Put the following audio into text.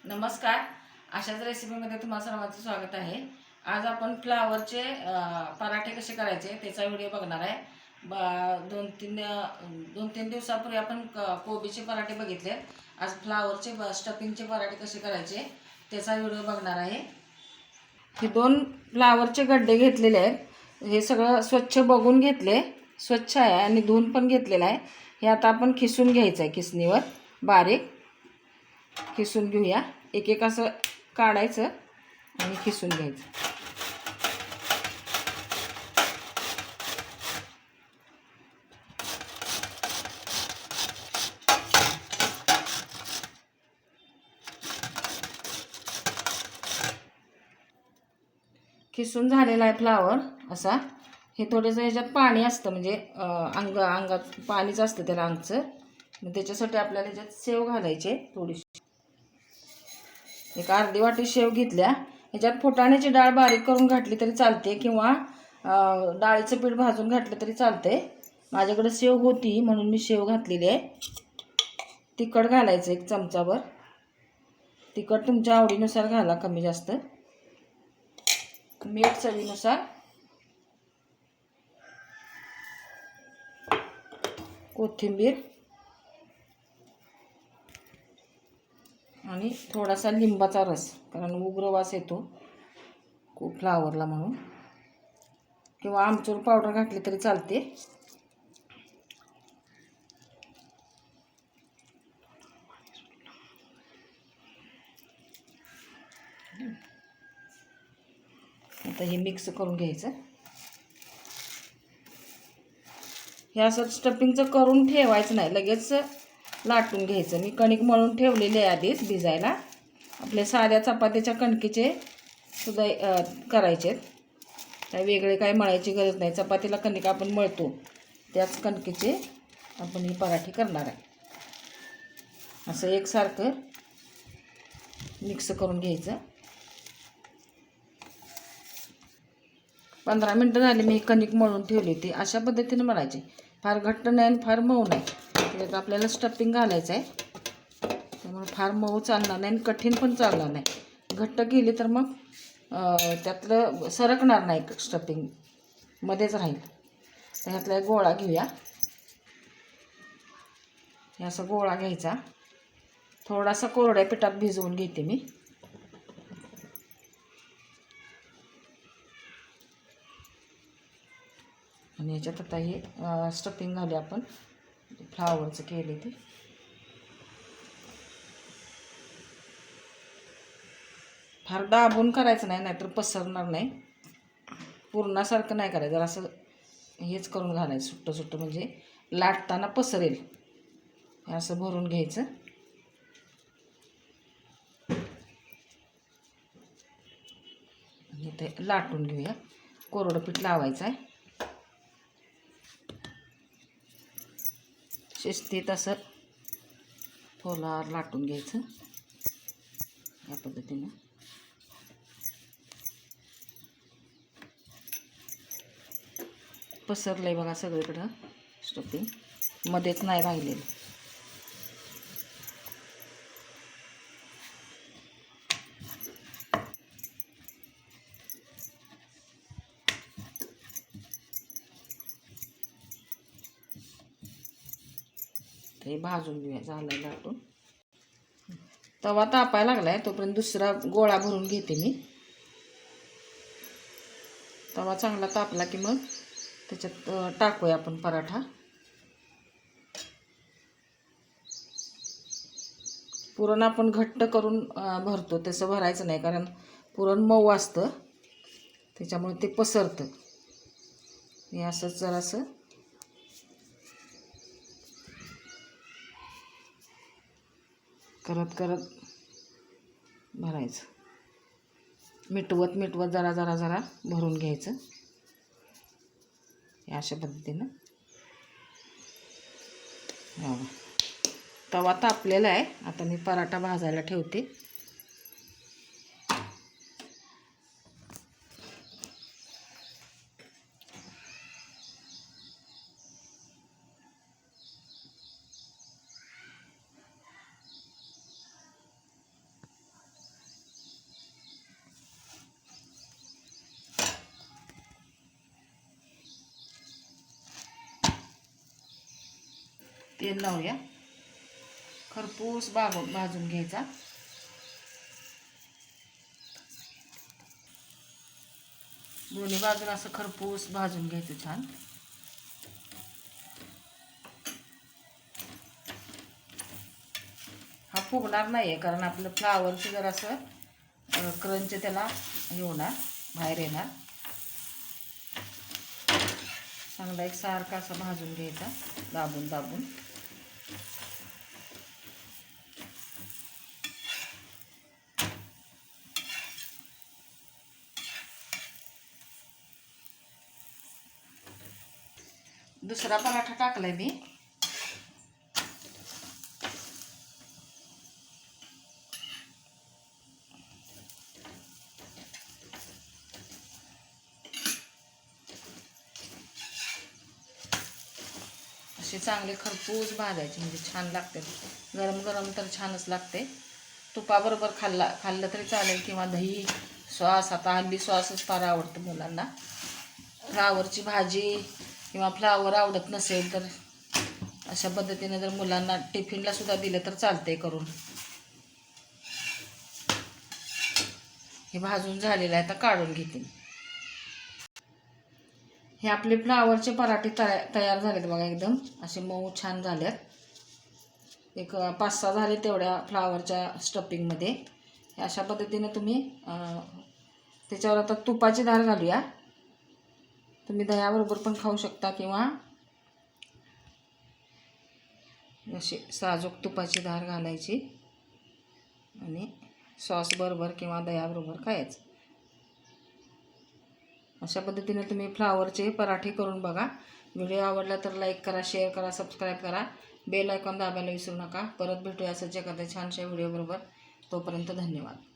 नमस्कार. अशाच रेसिपीमध्ये तुम्हाला सर्वांचं स्वागत आहे. आज आपण फ्लावरचे पराठे कसे करायचे त्याचा व्हिडिओ बघणार आहे. 2-3 दिवसापूर्वी आपण कोबीचे पराठे बघितले. आज फ्लावरचे स्टफिंगचे पराठे कसे करायचे त्याचा व्हिडिओ बघणार आहे. हे 2 फ्लावरचे गड्डे घेतलेले आहेत. हे सगळं स्वच्छ बघून घेतले, स्वच्छ आहे आणि धुवून पण घेतलेलं आहे. हे आता आपण खिसून घ्यायचं आहे. खिसणीवर बारीक खिसून घेऊया. एक एक असं काढायचं आणि खिसून घ्यायचं. खिसून झालेला आहे फ्लावर असा. हे थोडंसं ह्याच्यात पाणी असतं, म्हणजे अंगात पाणीच असतं त्याला अंगचं. मग त्याच्यासाठी आपल्याला ह्याच्यात शेव घालायचे. थोडीशी एक अर्धी वाटी शेव घेतल्या. ह्याच्यात फुटाण्याची डाळ बारीक करून घातली तरी चालते किंवा डाळीचं पीठ भाजून घातलं तरी चालते. माझ्याकडे शेव होती म्हणून मी शेव घातलेली आहे. तिखट घालायचं 1 चमचाभर. तिखट तुमच्या आवडीनुसार घाला, कमी जास्त. मीठ चवीनुसार. कोथिंबीर आणि थोडासा लिंबाचा रस, कारण उग्र वास येतो खूप फ्लावरला म्हणून. किंवा आमचूर पावडर घातली तरी चालते. आता हे मिक्स करून घ्यायचं. हे असं स्टफिंगचं करून ठेवायचं नाही, लगेच लाटून घ्यायचं. मी कणिक मळून ठेवलेली आहे आधीच भिजायला. आपल्या साध्या चपातीच्या कणकीचे सुद्धा करायचे. काय वेगळे काय मळायची गरज नाही. चपातीला कणिक आपण मळतो त्याच कणकीचे आपण ही पराठे करणार आहे. असं एकसारखं मिक्स करून घ्यायचं. 15 मिनटं झाली मी कणिक मळून ठेवली होती. अशा पद्धतीने मळायची. फार घट्ट नाही आणि फार मऊ नाही. त्यात आपल्याला स्टफिंग घालायचं आहे, त्यामुळे फार मऊ चालणार नाही आणि कठीण पण चालणार नाही. घट्ट केली तर मग त्यातलं सरकणार नाही, स्टफिंग मध्येच राहील. तर ह्यातला एक गोळा घेऊया. हे असा गोळा घ्यायचा. थोडासा कोरड्या पिठात भिजवून घेते मी. आणि ह्याच्यात आता हे स्टफिंग घालूया आपण, फ्लावरचं केले ते. फार दाबून करायचं नाही, नाहीतर पसरणार नाही. पूर्णासारखं नाही करायचं, जर असं हेच करून घालायचं सुट्टं सुट्टं, म्हणजे लाटताना पसरेल. हे असं भरून घ्यायचं. आणि ते लाटून घेऊया. कोरडं पीठ लावायचं आहे. शिस्तीत असं थोडं लाटून घ्यायचं या पद्धतीनं. पसरलंय बघा सगळीकडं स्टफिंग, मध्येच नाही राहिलेलं. ते भाजून घेऊया. झालं लाटून. तवा तापायला लागलाय, तोपर्यंत दुसरा गोळा भरून घेते मी. तवा चांगला तापला की मग त्याच्यात टाकूया आपण पराठा. पुरण आपण घट्ट करून भरतो तसं भरायचं नाही, कारण पुरण मऊ असतं त्याच्यामुळे ते पसरतं. हे असंच जरासं करत करत भरायचं. मिटवत मिटवत जरा जरा जरा भरून घ्यायचं. अशा पद्धतीनं. तवा तापलेला आहे. आता मी पराठा भाजायला ठेवते. तेल लावूया. खरपूस भाजून घ्यायचा. दोन्ही बाजून असं खरपूस भाजून घ्यायचं छान. हा फुगणार नाही आहे कारण आपलं फ्लावरचं जर असं क्रंच त्याला हे होणार, बाहेर येणार. चांगला एक सारखा असा भाजून घ्यायचा दाबून दाबून. दुसरा पराठा टाकलाय मी. असे चांगले खरपूस भाजायचे म्हणजे छान लागते. गरम गरम तर छानच लागते. तुपाबरोबर खाल्लं तरी चालेल किंवा दही, सॉस. आता हल्ली सॉसच फार आवडतं मुलांना. फ्लावरची भाजी किंवा फ्लावर आवडत नसेल तर अशा पद्धतीने जर मुलांना टिफिनला सुद्धा दिलं तर चालतंय करून. हे भाजून झालेलं आहे, आता काढून घेते. हे आपले फ्लावरचे पराठे तयार झालेत बघा. एकदम असे मऊ छान झालेत. एक 5-6 झाले तेवढ्या फ्लावरच्या स्टफिंगमध्ये. अशा पद्धतीने तुम्ही त्याच्यावर आता तुपाची धार घालूया. तुम्ही दह्याबरोबर पण खाऊ शकता किंवा अशी साजूक तुपाची धार घालायची आणि सॉस बरोबर किंवा दह्याबरोबर खायचं. अशा पद्धतीने तुम्ही फ्लावरचे पराठे करून बघा. व्हिडिओ आवडला तर लाईक करा, शेअर करा, सबस्क्राईब करा. बेल आयकॉन दाबायला विसरू नका. परत भेटूया असंच एखाद्या छानशा व्हिडिओबरोबर. तोपर्यंत धन्यवाद.